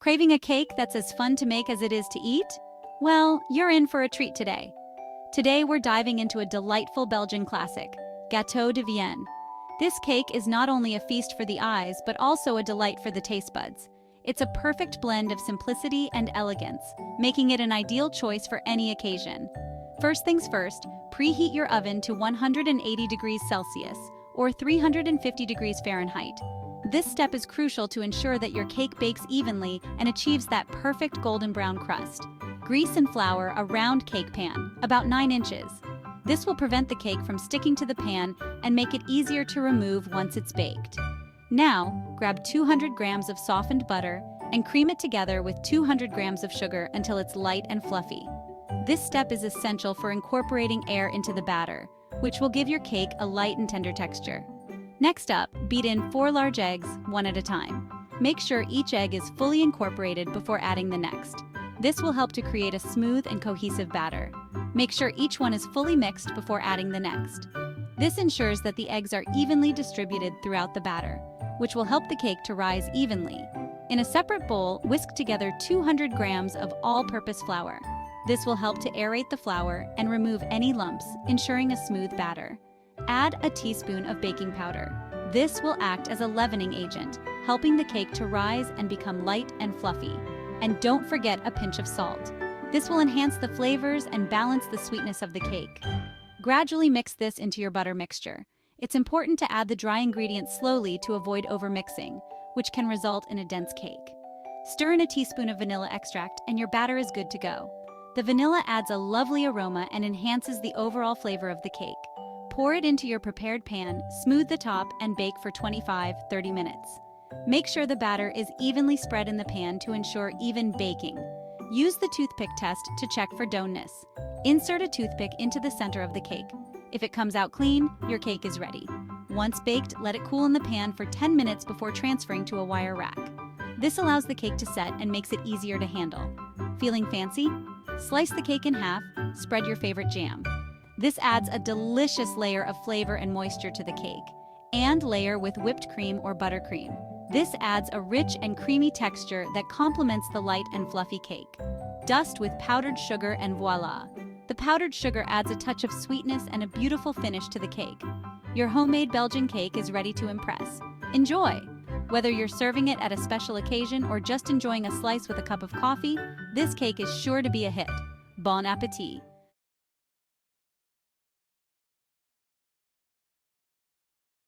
Craving a cake that's as fun to make as it is to eat? Well, you're in for a treat today. Today we're diving into a delightful Belgian classic, Gâteau de Vienne. This cake is not only a feast for the eyes, but also a delight for the taste buds. It's a perfect blend of simplicity and elegance, making it an ideal choice for any occasion. First things first, preheat your oven to 180 degrees Celsius, or 350 degrees Fahrenheit. This step is crucial to ensure that your cake bakes evenly and achieves that perfect golden brown crust. Grease and flour a round cake pan, about 9 inches. This will prevent the cake from sticking to the pan and make it easier to remove once it's baked. Now, grab 200 grams of softened butter and cream it together with 200 grams of sugar until it's light and fluffy. This step is essential for incorporating air into the batter, which will give your cake a light and tender texture. Next up, beat in 4 large eggs, one at a time. Make sure each egg is fully incorporated before adding the next. This will help to create a smooth and cohesive batter. Make sure each one is fully mixed before adding the next. This ensures that the eggs are evenly distributed throughout the batter, which will help the cake to rise evenly. In a separate bowl, whisk together 200 grams of all-purpose flour. This will help to aerate the flour and remove any lumps, ensuring a smooth batter. Add a teaspoon of baking powder. This will act as a leavening agent, helping the cake to rise and become light and fluffy. And don't forget a pinch of salt. This will enhance the flavors and balance the sweetness of the cake. Gradually mix this into your butter mixture. It's important to add the dry ingredients slowly to avoid overmixing, which can result in a dense cake. Stir in a teaspoon of vanilla extract and your batter is good to go. The vanilla adds a lovely aroma and enhances the overall flavor of the cake. Pour it into your prepared pan, smooth the top, and bake for 25-30 minutes. Make sure the batter is evenly spread in the pan to ensure even baking. Use the toothpick test to check for doughness. Insert a toothpick into the center of the cake. If it comes out clean, your cake is ready. Once baked, let it cool in the pan for 10 minutes before transferring to a wire rack. This allows the cake to set and makes it easier to handle. Feeling fancy? Slice the cake in half, spread your favorite jam. This adds a delicious layer of flavor and moisture to the cake, and layer with whipped cream or buttercream. This adds a rich and creamy texture that complements the light and fluffy cake. Dust with powdered sugar and voila! The powdered sugar adds a touch of sweetness and a beautiful finish to the cake. Your homemade Belgian cake is ready to impress. Enjoy! Whether you're serving it at a special occasion or just enjoying a slice with a cup of coffee, this cake is sure to be a hit. Bon appétit!